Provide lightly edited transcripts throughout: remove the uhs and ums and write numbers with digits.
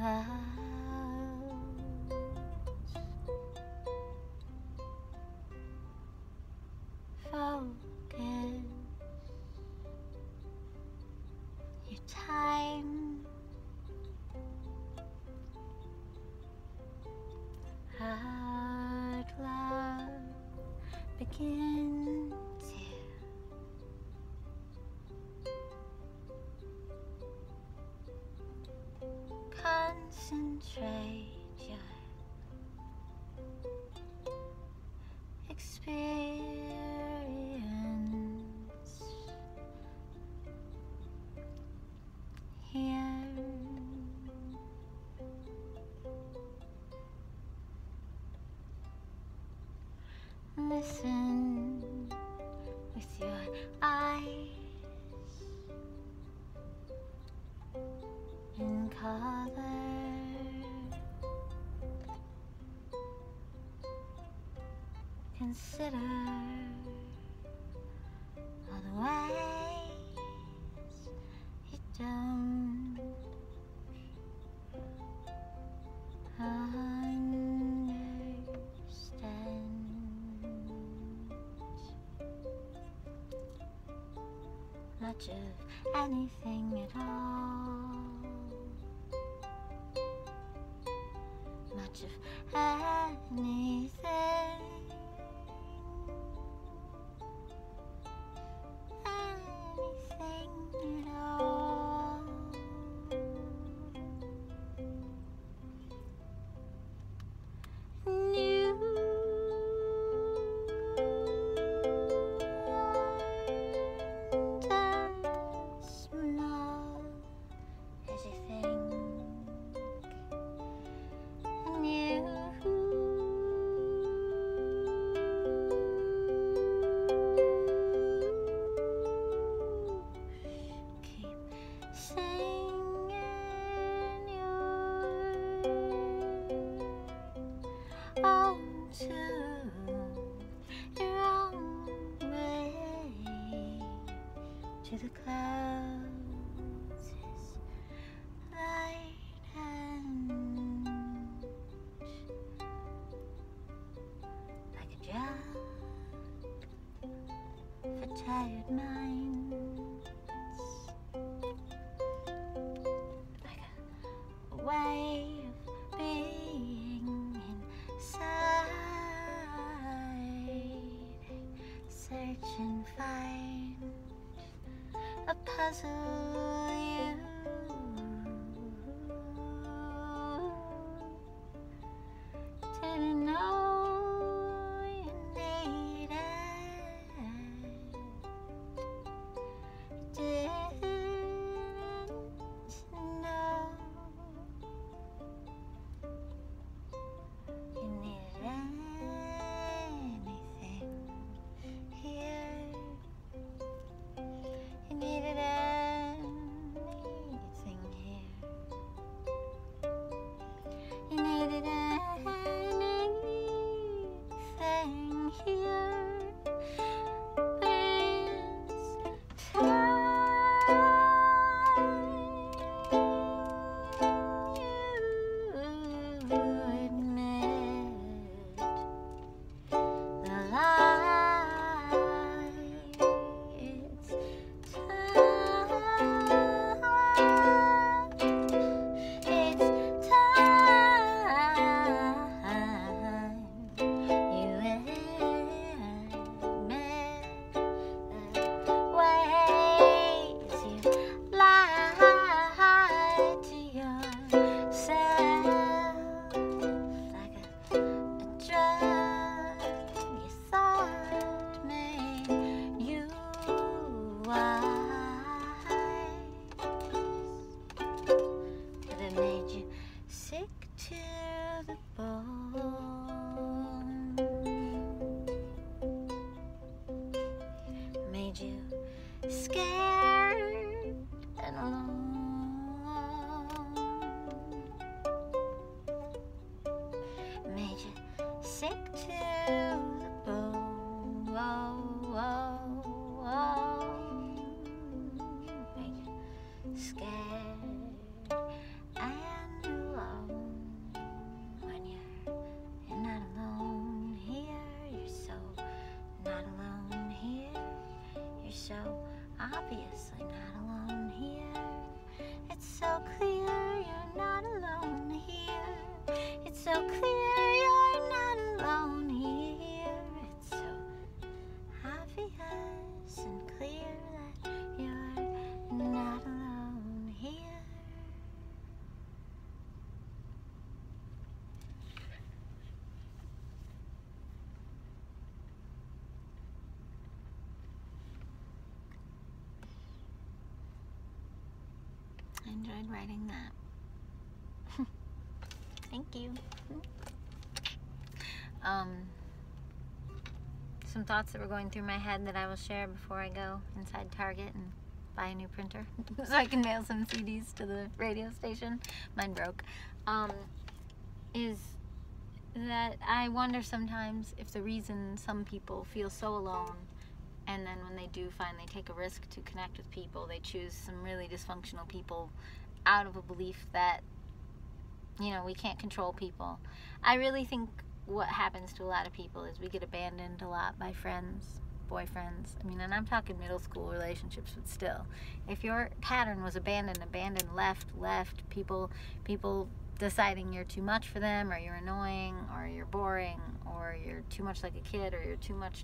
Focus your time. Hard love begins here. Concentrate your experience here. Listen with your eyes in color. Consider all the ways you don't understand. Much of anything at all. Much of anything. Anything at all. And you aren't as small as you think. And you keep singing your own tune, your own way to the clouds is light and like a drug for tired minds, like a way of being inside. Search and find a puzzle you didn't know you needed. Didn't know you needed anything here. You needed anything here. You needed anything here. It's time you admit the lie. It's time you admit the ways you lied to yourself, like a drug you thought made you wise, but it made you sick to the bone, made you scared and alone, made you sick to the bone, made you scared and alone. so clear you're not alone here. It's so obvious and clear that you're not alone here. I enjoyed writing that. Thank you. Some thoughts that were going through my head that I will share before I go inside Target and buy a new printer so I can mail some CDs to the radio station. Mine broke. Is that I wonder sometimes if the reason some people feel so alone, and then when they do finally take a risk to connect with people, they choose some really dysfunctional people out of a belief that, you know, we can't control people. I really think what happens to a lot of people is we get abandoned a lot by friends, boyfriends. I mean, and I'm talking middle school relationships, but still. If your pattern was abandoned, left, people deciding you're too much for them, or you're annoying, or you're boring, or you're too much like a kid, or you're too much,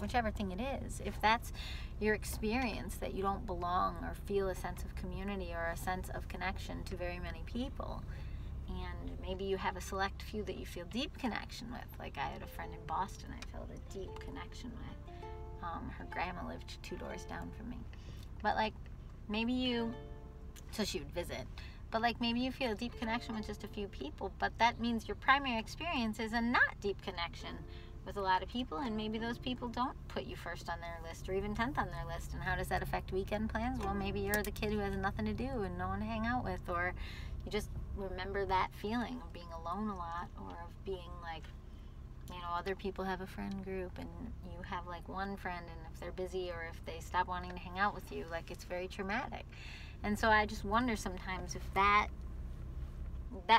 whichever thing it is. If that's your experience, that you don't belong or feel a sense of community or a sense of connection to very many people, and maybe you have a select few that you feel deep connection with. Like I had a friend in Boston I felt a deep connection with. Her grandma lived 2 doors down from me. But like maybe so she would visit. But like maybe you feel a deep connection with just a few people, but that means your primary experience is a not deep connection with a lot of people, and maybe those people don't put you first on their list or even 10th on their list. And how does that affect weekend plans? Well, maybe you're the kid who has nothing to do and no one to hang out with, or you just remember that feeling of being alone a lot, or of being like, you know, other people have a friend group and you have like one friend, and if they're busy or if they stop wanting to hang out with you, like it's very traumatic. And so I just wonder sometimes if that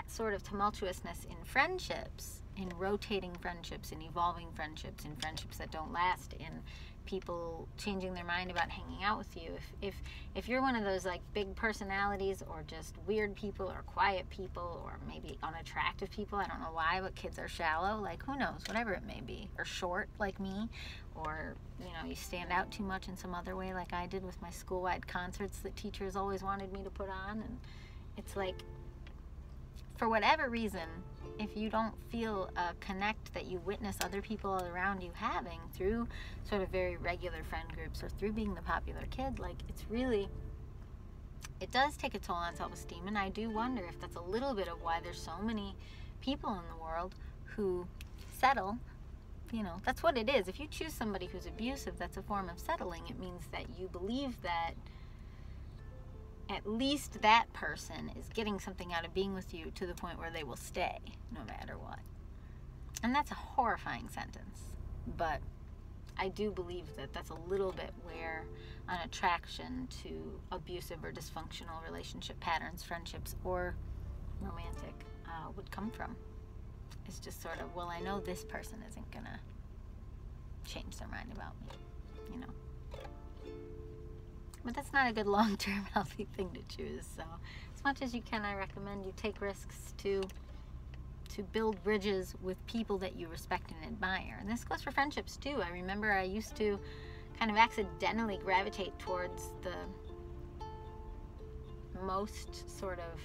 sort of tumultuousness in friendships, in rotating friendships, in evolving friendships, in friendships that don't last, in people changing their mind about hanging out with you, if you're one of those like big personalities, or just weird people, or quiet people, or maybe unattractive people, I don't know why, but kids are shallow, like who knows, whatever it may be, or short like me, or you know, you stand out too much in some other way like I did with my school-wide concerts that teachers always wanted me to put on. And it's like, for whatever reason, if you don't feel a connect that you witness other people around you having through sort of very regular friend groups, or through being the popular kid, like it's really, it does take a toll on self-esteem. And I do wonder if that's a little bit of why there's so many people in the world who settle. You know, that's what it is. If you choose somebody who's abusive, that's a form of settling. It means that you believe that at least that person is getting something out of being with you to the point where they will stay no matter what. And that's a horrifying sentence. But I do believe that that's a little bit where an attraction to abusive or dysfunctional relationship patterns, friendships, or romantic would come from. It's just sort of, well, I know this person isn't gonna change their mind about me, you know. But that's not a good long-term healthy thing to choose. So as much as you can, I recommend you take risks to build bridges with people that you respect and admire. And this goes for friendships too. I remember I used to kind of accidentally gravitate towards the most sort of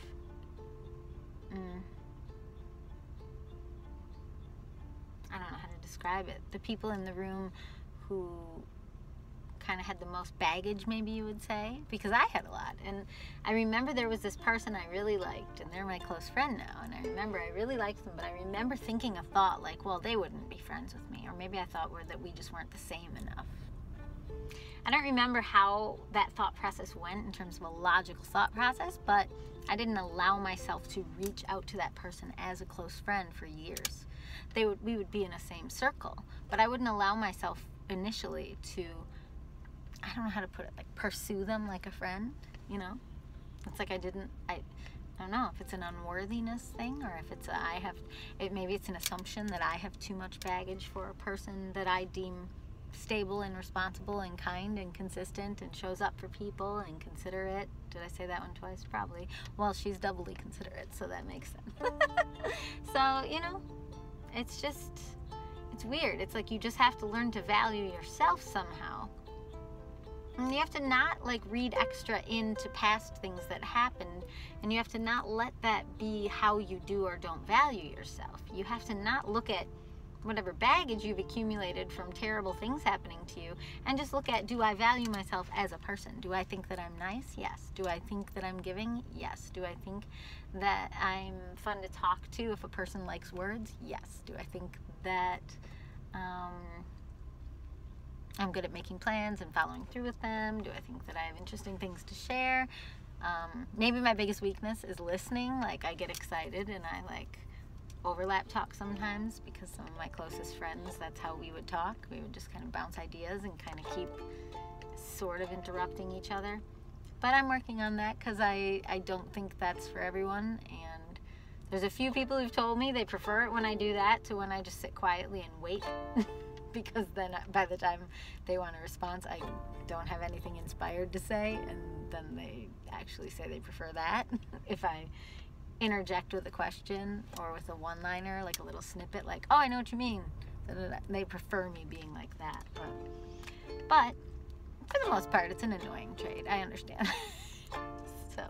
I don't know how to describe it. The people in the room who kind of had the most baggage, maybe you would say, because I had a lot. And I remember there was this person I really liked, and they're my close friend now, and I remember I really liked them, but I remember thinking a thought like, well, they wouldn't be friends with me, or maybe I thought that we just weren't the same enough. I don't remember how that thought process went in terms of a logical thought process, but I didn't allow myself to reach out to that person as a close friend for years. We would be in a same circle, but I wouldn't allow myself initially to, I don't know how to put it, like pursue them like a friend, you know? It's like I don't know if it's an unworthiness thing, or if it's maybe it's an assumption that I have too much baggage for a person that I deem stable and responsible and kind and consistent and shows up for people and considerate. Did I say that one twice? Probably. Well, she's doubly considerate, so that makes sense. So, you know, it's weird. It's like you just have to learn to value yourself somehow. And you have to not like read extra into past things that happened, and you have to not let that be how you do or don't value yourself. You have to not look at whatever baggage you've accumulated from terrible things happening to you and just look at, do I value myself as a person? Do I think that I'm nice? Yes. Do I think that I'm giving? Yes. Do I think that I'm fun to talk to if a person likes words? Yes. Do I think that I'm good at making plans and following through with them? Do I think that I have interesting things to share? Maybe my biggest weakness is listening. Like, I get excited and I like overlap talk sometimes, because some of my closest friends, that's how we would talk. We would just kind of bounce ideas and kind of keep sort of interrupting each other. But I'm working on that, because I don't think that's for everyone. And there's a few people who've told me they prefer it when I do that to when I just sit quietly and wait. Because then by the time they want a response, I don't have anything inspired to say, and then they actually say they prefer that. If I interject with a question or with a one-liner, like a little snippet, like, oh, I know what you mean. They prefer me being like that. But for the most part, it's an annoying trait. I understand. So.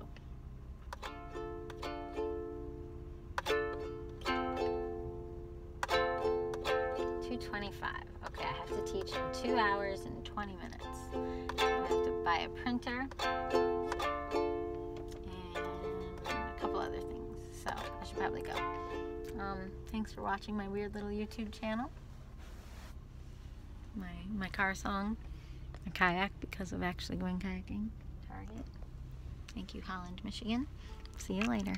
$2.25. Okay, I have to teach in 2 hours and 20 minutes. I have to buy a printer and a couple other things. So I should probably go. Thanks for watching my weird little YouTube channel. My car song. A kayak, because of actually going kayaking. Target. Thank you, Holland, Michigan. See you later.